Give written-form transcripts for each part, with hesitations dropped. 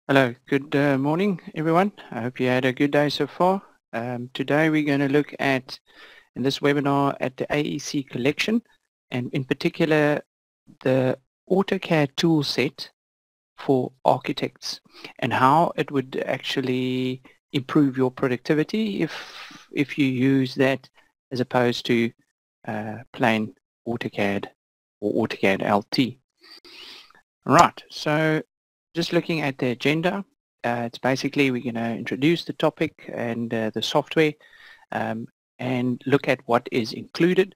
Hello, good morning everyone. I hope you had a good day so far. Today we're going to look at, in this webinar, at the AEC collection, and in particular the AutoCAD toolset for architects and how it would actually improve your productivity if you use that as opposed to plain AutoCAD or AutoCAD LT. Right, so just looking at the agenda, it's basically we're going to introduce the topic and the software and look at what is included,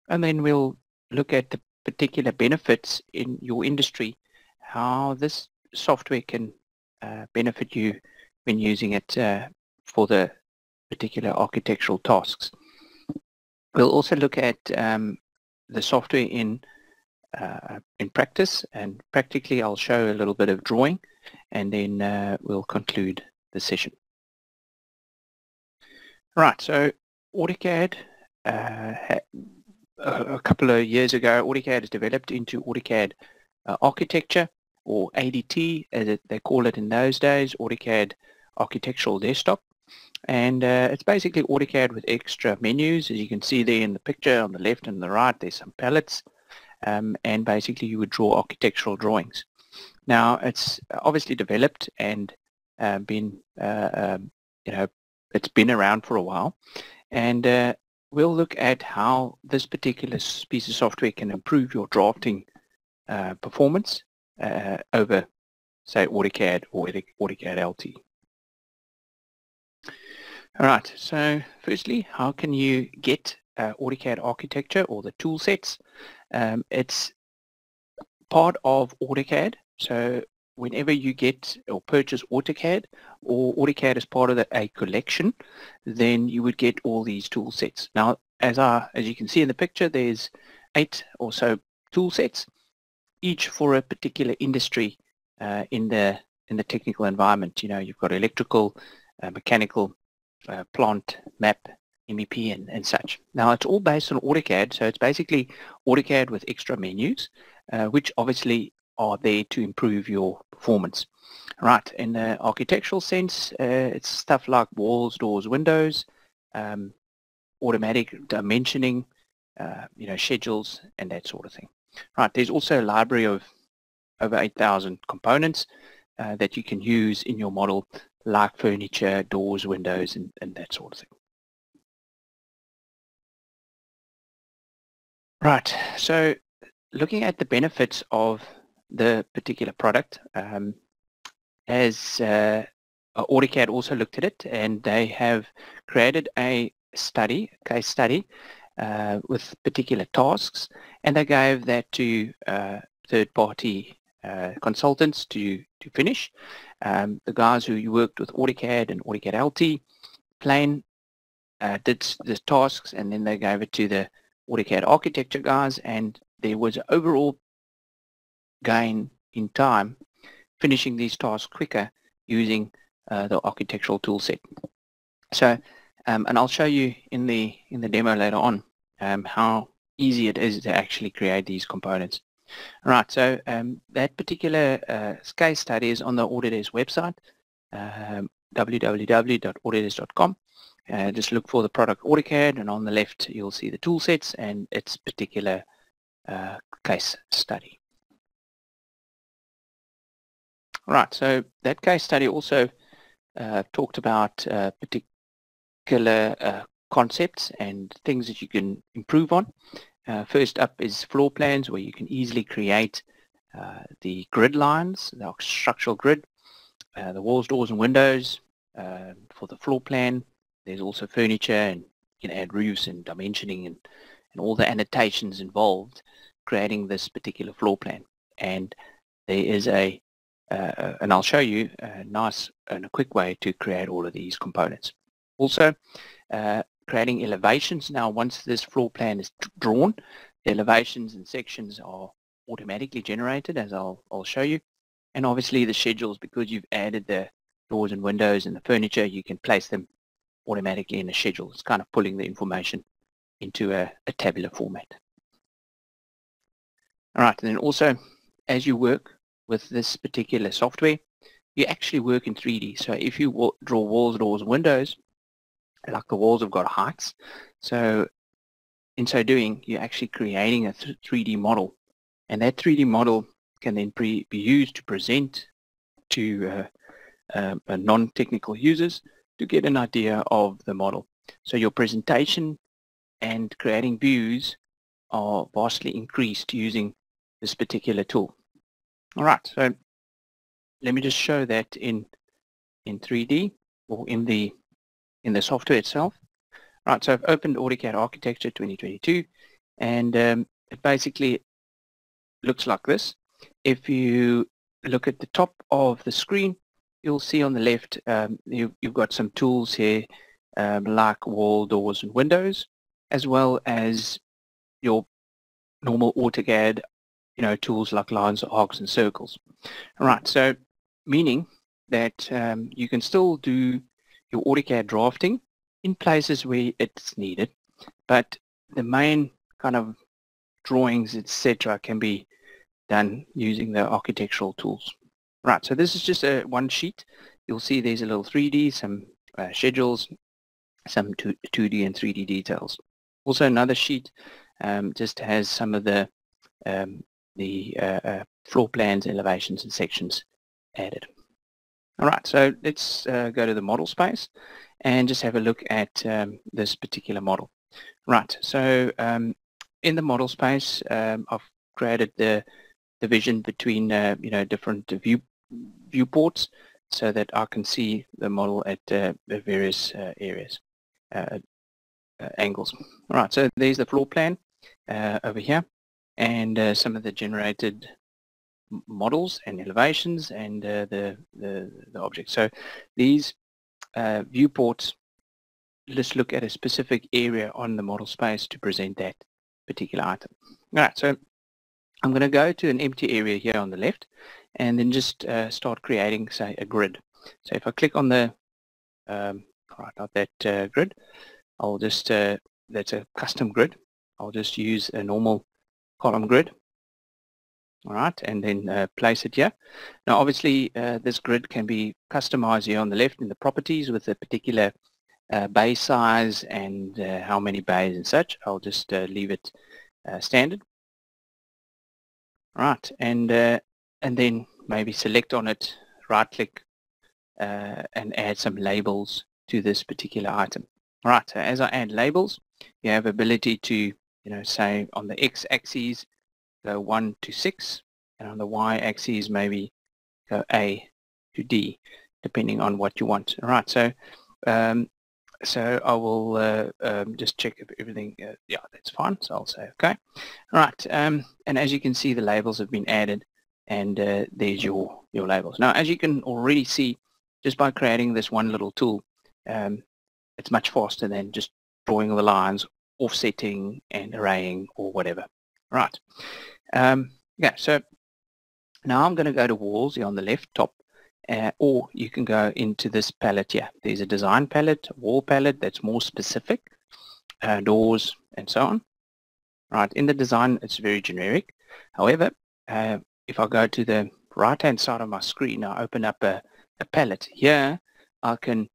and then we'll look at the particular benefits in your industry, how this software can benefit you when using it for the particular architectural tasks. We'll also look at the software in practice, and practically I'll show a little bit of drawing, and then we'll conclude the session. Right, so AutoCAD, a couple of years ago, AutoCAD is developed into AutoCAD Architecture, or ADT as they call it in those days, AutoCAD Architectural Desktop. And it's basically AutoCAD with extra menus. As you can see there in the picture on the left and the right, there's some palettes. And basically you would draw architectural drawings. Now it's obviously developed and been, it's been around for a while, and we'll look at how this particular piece of software can improve your drafting performance over, say, AutoCAD or AutoCAD LT. All right, so firstly, how can you get AutoCAD Architecture or the tool sets? It's part of AutoCAD, so whenever you get or purchase AutoCAD, or AutoCAD is part of a collection, then you would get all these tool sets. Now, as you can see in the picture, there's 8 or so tool sets, each for a particular industry in the technical environment. You know, you've got electrical, mechanical, plant, map, MEP and such. Now it's all based on AutoCAD, so it's basically AutoCAD with extra menus, which obviously are there to improve your performance. Right, in the architectural sense, it's stuff like walls, doors, windows, automatic dimensioning, schedules and that sort of thing. Right, there's also a library of over 8,000 components that you can use in your model, like furniture, doors, windows, and that sort of thing. Right, so looking at the benefits of the particular product, as AutoCAD also looked at it, and they have created a case study with particular tasks, and they gave that to third-party consultants to finish. The guys who worked with AutoCAD and AutoCAD LT plain did the tasks, and then they gave it to the AutoCAD Architecture guys, and there was an overall gain in time finishing these tasks quicker using the architectural toolset. So, and I'll show you in the demo later on how easy it is to actually create these components. All right, so that particular case study is on the Autodesk website, www.autodesk.com. Just look for the product AutoCAD, and on the left you'll see the tool sets and its particular case study. Right, so that case study also talked about particular concepts and things that you can improve on. First up is floor plans, where you can easily create the grid lines, the structural grid, the walls, doors and windows for the floor plan. There's also furniture, and you can add roofs and dimensioning and all the annotations involved creating this particular floor plan. And there is and I'll show you a nice and a quick way to create all of these components. Also, creating elevations. Now, once this floor plan is drawn, the elevations and sections are automatically generated, as I'll show you. And obviously the schedules, because you've added the doors and windows and the furniture, you can place them automatically in a schedule. It's kind of pulling the information into a tabular format. All right, and then also, as you work with this particular software, you actually work in 3D. So if you draw walls, doors, and windows, like the walls have got heights, so in so doing, you're actually creating a 3D model, and that 3D model can then be used to present to non-technical users to get an idea of the model. So your presentation and creating views are vastly increased using this particular tool. All right, so let me just show that in 3D or in the software itself. Right, so I've opened AutoCAD Architecture 2022, and it basically looks like this. If you look at the top of the screen, you'll see on the left you've got some tools here like wall, doors, and windows, as well as your normal AutoCAD, tools like lines, arcs, and circles. All right, so meaning that you can still do your AutoCAD drafting in places where it's needed, but the main kind of drawings, etc., can be done using the architectural tools. Right, so this is just one sheet. You'll see there's a little 3D, some schedules, some 2D and 3D details. Also another sheet just has some of the floor plans, elevations, and sections added. All right, so let's go to the model space and just have a look at this particular model. Right, so in the model space, I've created the division between different viewports so that I can see the model at various areas, angles. All right, so there's the floor plan over here, and some of the generated models and elevations and the objects. So these viewports, let's look at a specific area on the model space to present that particular item. All right, so I'm going to go to an empty area here on the left and then just start creating, say, a grid. So if I click on the, right, not that grid, I'll just, that's a custom grid. I'll just use a normal column grid. All right, and then place it here. Now, obviously, this grid can be customized here on the left in the properties with a particular bay size and how many bays and such. I'll just leave it standard. Right, and then maybe select on it, right-click, and add some labels to this particular item. All right, so as I add labels, you have ability to, say on the x-axis, go 1 to 6, and on the y-axis maybe go A to D, depending on what you want. All right, so I will just check if everything, yeah, that's fine, so I'll say okay. All right, and as you can see, the labels have been added, and there's your labels. Now, as you can already see, just by creating this one little tool, it's much faster than just drawing the lines, offsetting and arraying or whatever. Right. Yeah, so now I'm going to go to walls here on the left top, or you can go into this palette here. There's a design palette, a wall palette that's more specific, doors and so on. Right, in the design it's very generic. However, if I go to the right hand side of my screen, I open up a palette. Here I can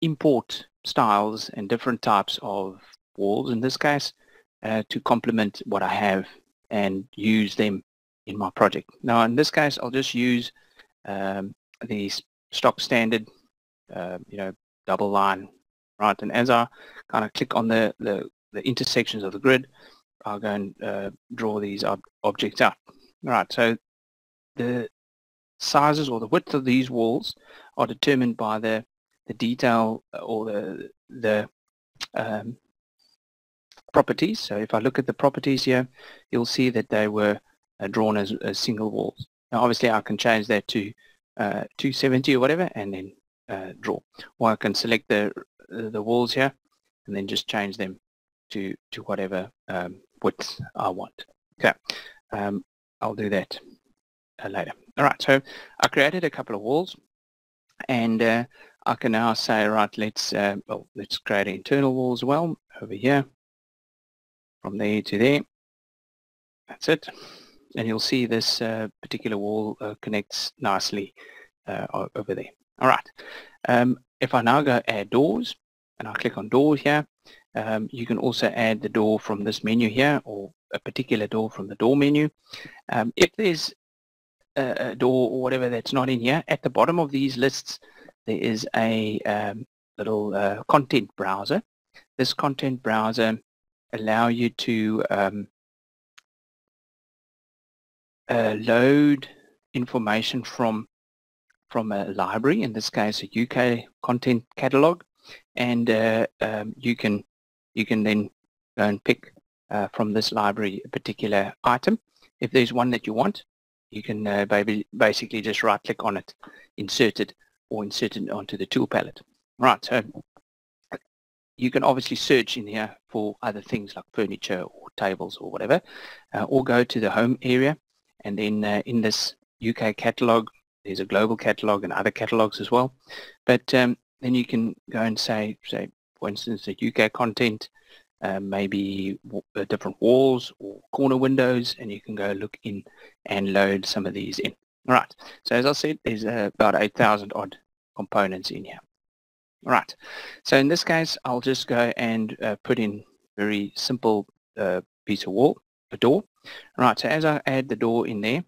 import styles and different types of walls, in this case, to complement what I have and use them in my project. Now in this case I'll just use the stock standard double line, right? And as I kind of click on the intersections of the grid, I'll go and draw these objects out. All right, so the sizes or the width of these walls are determined by the detail or the properties. So if I look at the properties here, you'll see that they were drawn as single walls. Now obviously I can change that to 270 or whatever and then draw. Or I can select the walls here and then just change them to whatever width I want. Okay, I'll do that later. All right, so I created a couple of walls, and I can now say, right, let's create an internal wall as well over here, from there to there. That's it, and you'll see this particular wall connects nicely over there. All right. If I now go add doors and I click on doors here, you can also add the door from this menu here, or a particular door from the door menu. If there's a door or whatever that's not in here, at the bottom of these lists there is a little content browser. This content browser allow you to load information from a library, in this case a UK content catalog, and you can then go and pick from this library a particular item. If there's one that you want, you can basically just right click on it, insert it, or insert it onto the tool palette. Right, so you can obviously search in here for other things like furniture or tables or whatever, or go to the home area, and then in this UK catalog there's a global catalog and other catalogs as well. But then you can go and say for instance the UK content, maybe different walls or corner windows, and you can go look in and load some of these in. All right, so as I said, there's about 8,000 odd components in here. All right, so in this case I'll just go and put in very simple piece of wall, a door. All right, so as I add the door in there,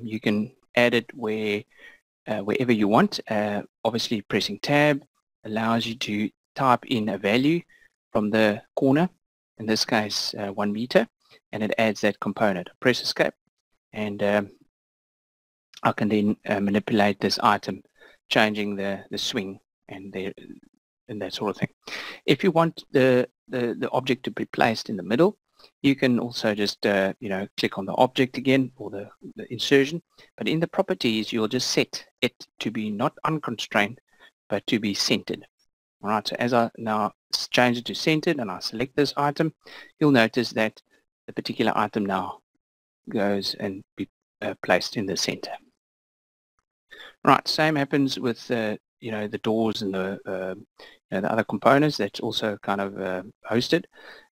you can add it wherever you want. Obviously pressing tab allows you to type in a value from the corner, in this case 1 meter, and it adds that component. Press escape, and I can then manipulate this item, changing the swing and that sort of thing. If you want the object to be placed in the middle, you can also just click on the object again, or the insertion, but in the properties you'll just set it to be not unconstrained but to be centered. All right, so as I now change it to centered and I select this item, you'll notice that the particular item now goes and be placed in the center. Right, same happens with the doors and the other components that's also kind of hosted.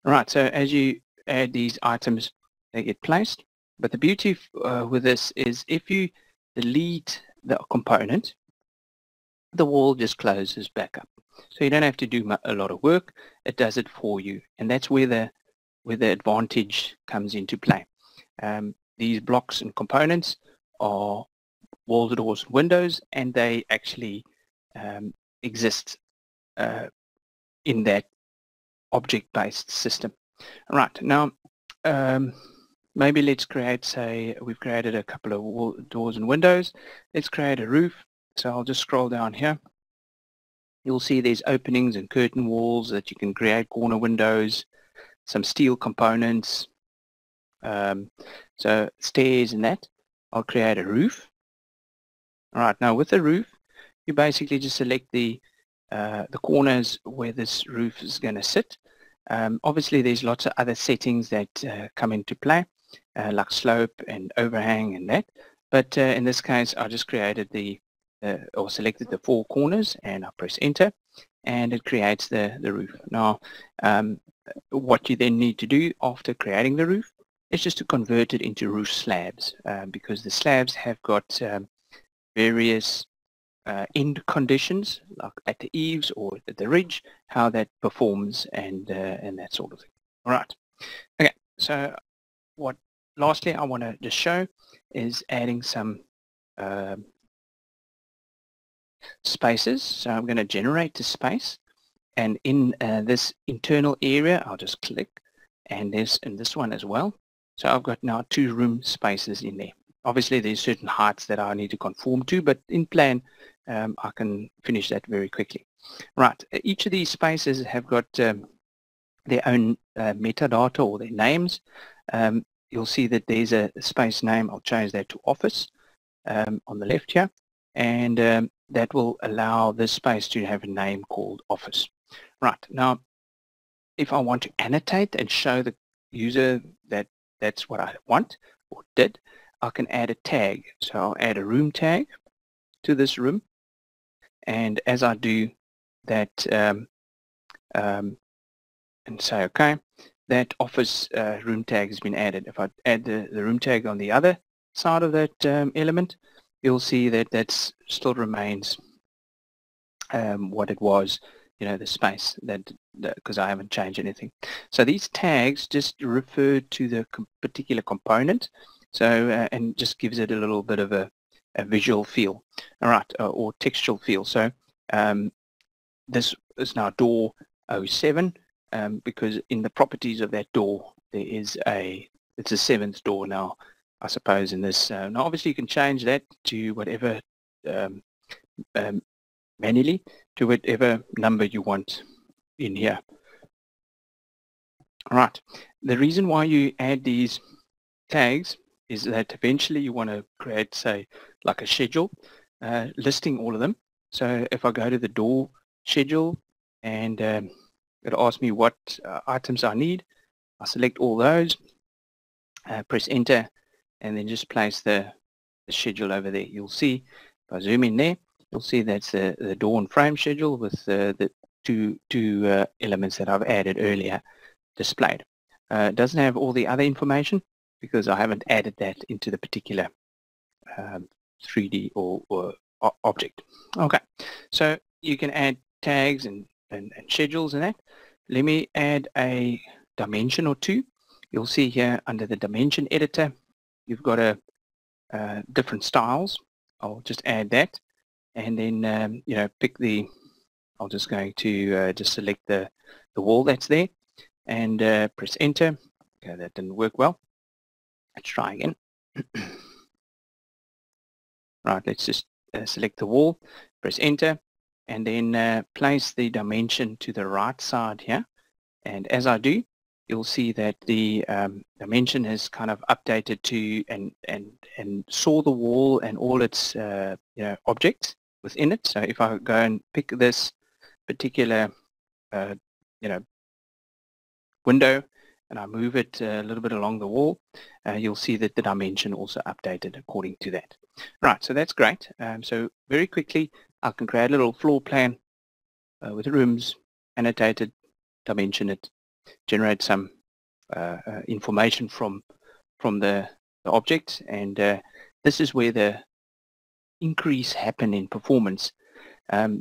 All right, so as you add these items, they get placed. But the beauty with this is if you delete the component, the wall just closes back up. So you don't have to do a lot of work. It does it for you, and that's where the advantage comes into play. These blocks and components are walls, doors, and windows, and they actually exist in that object-based system. All right, now maybe let's create, we've created a couple of doors and windows. Let's create a roof. So I'll just scroll down here. You'll see there's openings and curtain walls that you can create, corner windows, some steel components, so stairs and that. I'll create a roof. All right, now with the roof, you basically just select the corners where this roof is going to sit. Obviously, there's lots of other settings that come into play, like slope and overhang and that. But in this case, I just created or selected the 4 corners, and I press enter, and it creates the roof. Now, what you then need to do after creating the roof is just to convert it into roof slabs, because the slabs have got various end conditions, like at the eaves or at the ridge, how that performs and that sort of thing. All right. Okay. So lastly I want to just show is adding some spaces. So I'm going to generate the space, and in this internal area I'll just click, and there's in this one as well. So I've got now 2 room spaces in there. Obviously there's certain heights that I need to conform to, but in plan I can finish that very quickly. Right, each of these spaces have got their own metadata, or their names. You'll see that there's a space name. I'll change that to office on the left here, and that will allow this space to have a name called office. Right, now if I want to annotate and show the user that that's what I want or did, I can add a tag. So I'll add a room tag to this room, and as I do that and say okay, that office room tag has been added. If I add the room tag on the other side of that element, you'll see that that still remains what it was, the space, because I haven't changed anything. So these tags just refer to the particular component, so and just gives it a little bit of a visual feel, all right, or textual feel. So this is now door 07, because in the properties of that door there is it's a 7th door now, I suppose, in this. Now obviously you can change that to whatever manually, to whatever number you want in here. All right, the reason why you add these tags is that eventually you want to create, say, like a schedule listing all of them. So if I go to the door schedule and it'll ask me what items I need, I select all those, press enter, and then just place the schedule over there. You'll see, if I zoom in there, you'll see that's the door and frame schedule with the two elements that I've added earlier displayed. It doesn't have all the other information because I haven't added that into the particular 3D or object. Okay, so you can add tags and schedules and that. Let me add a dimension or two. You'll see here under the dimension editor, you've got a different styles. I'll just add that, and then pick the. I'm just going to just select the wall that's there, and press enter. Okay, that didn't work well. Let's try again. Right, let's just select the wall, press enter, and then place the dimension to the right side here. And as I do, you'll see that the dimension has kind of updated to and saw the wall and all its objects within it. So if I go and pick this particular window and I move it a little bit along the wall, you'll see that the dimension also updated according to that. Right, so that's great. So very quickly I can create a little floor plan with rooms, annotated, dimension it, generate some information from the objects, and this is where the increase happen in performance.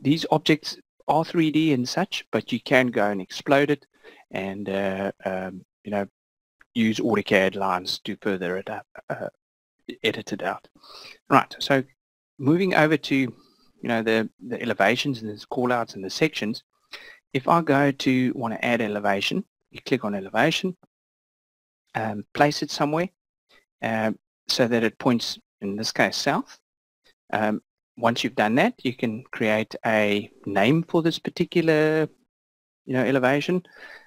These objects are 3D and such, but you can go and explode it and use AutoCAD lines to further it up, edit it out. Right, so moving over to the elevations and the callouts and the sections. If I go to want to add elevation, you click on elevation, place it somewhere so that it points, in this case, south. Once you've done that, you can create a name for this particular elevation.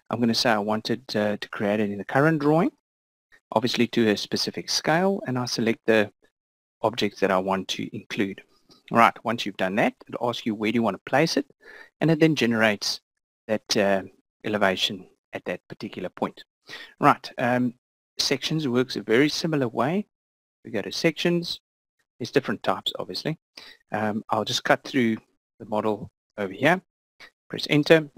I'm going to say I wanted to create it in the current drawing, obviously to a specific scale, and I select the objects that I want to include. All right, once you've done that, it'll ask you where do you want to place it, and it then generates that elevation at that particular point. Right, sections works a very similar way. We go to sections. There's different types, obviously. I'll just cut through the model over here, press enter.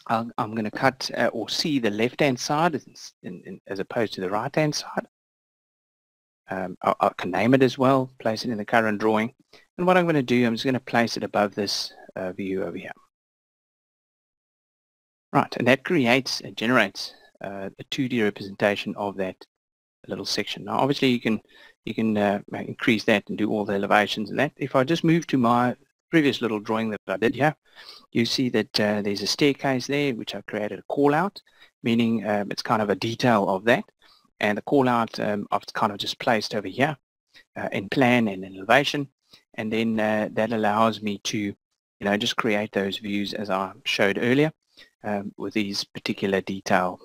I'm going to cut or see the left-hand side as opposed to the right-hand side. I can name it as well, place it in the current drawing. And what I'm going to do, I'm just going to place it above this view over here. Right, and that creates and generates a 2D representation of that little section. Now, obviously, you can increase that and do all the elevations and that. If I just move to my previous little drawing that I did here, you see that there's a staircase there, which I've created a call out, meaning it's kind of a detail of that. And the call out I've kind of just placed over here in plan and in elevation. And then that allows me to, just create those views as I showed earlier with these particular details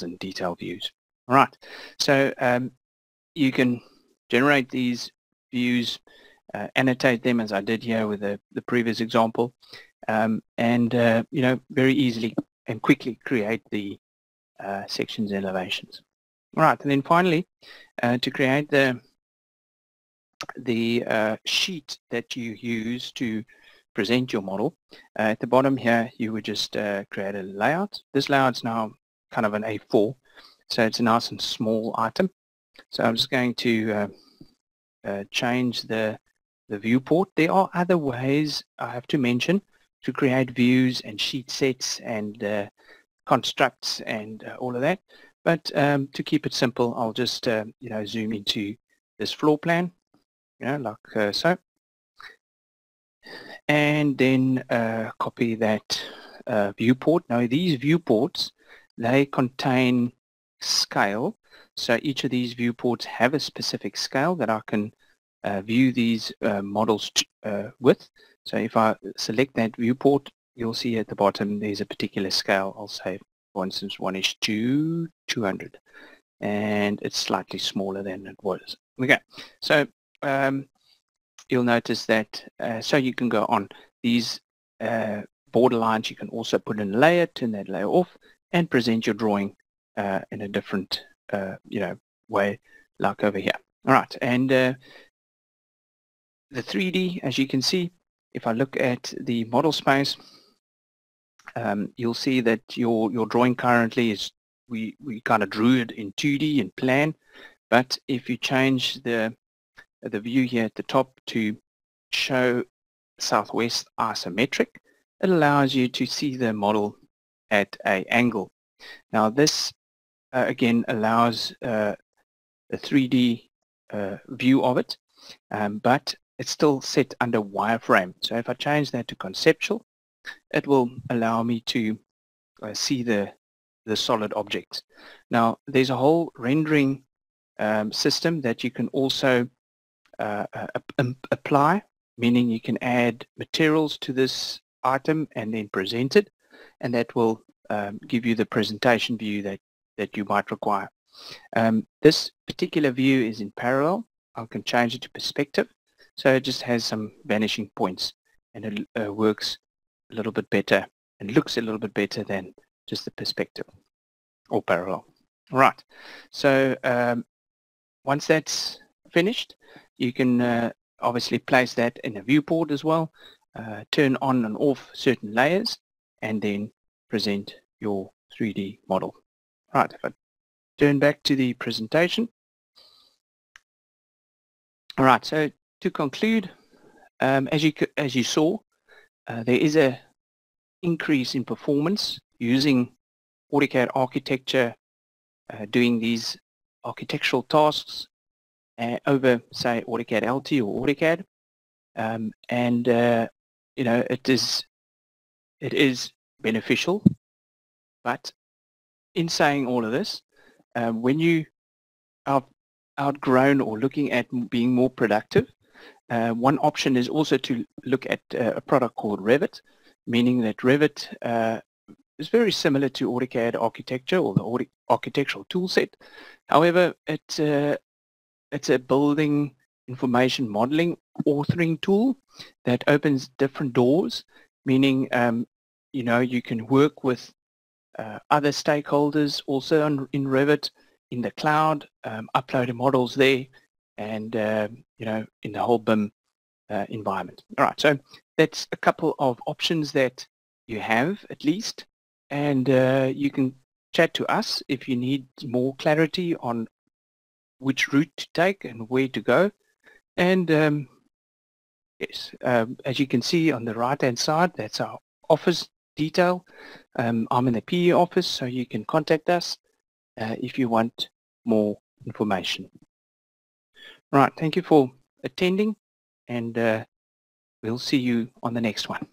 and detail views. All right. So you can generate these views, annotate them as I did here with the previous example, and very easily and quickly create the sections and elevations. All right, and then finally, to create the sheet that you use to present your model, at the bottom here you would just create a layout. This layout's now kind of an A4, so it's a nice and small item. So I'm just going to change the viewport. There are other ways, I have to mention, to create views and sheet sets and constructs and all of that. But to keep it simple, I'll just zoom into this floor plan, like so, and then copy that viewport. Now these viewports, they contain scale, so each of these viewports have a specific scale that I can view these models with. So if I select that viewport, you'll see at the bottom there's a particular scale. I'll say, for instance, 1:200, and it's slightly smaller than it was. Okay, so you'll notice that so you can go on these border lines. You can also put in a layer, turn that layer off, and present your drawing in a different way, like over here. All right, and the 3D, as you can see, if I look at the model space, you'll see that your drawing currently is, we kind of drew it in 2D in plan, but if you change the view here at the top to show southwest isometric, it allows you to see the model at an angle. Now this again allows a 3D view of it, but it's still set under wireframe. So if I change that to conceptual, it will allow me to see the solid objects. Now there's a whole rendering system that you can also apply, meaning you can add materials to this item and then present it, and that will give you the presentation view that you might require. This particular view is in parallel. I can change it to perspective, so it just has some vanishing points, and it works a little bit better and looks a little bit better than just the perspective or parallel. All right, so once that's finished, you can obviously place that in a viewport as well, turn on and off certain layers, and then present your 3D model. Right, if I turn back to the presentation. All right, so to conclude, as you saw, there is a increase in performance using AutoCAD Architecture, doing these architectural tasks over, say, AutoCAD LT or AutoCAD, and it is beneficial. But in saying all of this, when you are outgrown or looking at being more productive, one option is also to look at a product called Revit, meaning that Revit is very similar to AutoCAD Architecture or the architectural toolset. However, it's a building information modeling authoring tool that opens different doors, meaning you can work with other stakeholders also in Revit in the cloud, uploading models there, and in the whole BIM environment. All right, so that's a couple of options that you have at least, and you can chat to us if you need more clarity on which route to take and where to go. And yes, as you can see on the right hand side, that's our office detail. I'm in the PE office, so you can contact us if you want more information. Right, thank you for attending, and we'll see you on the next one.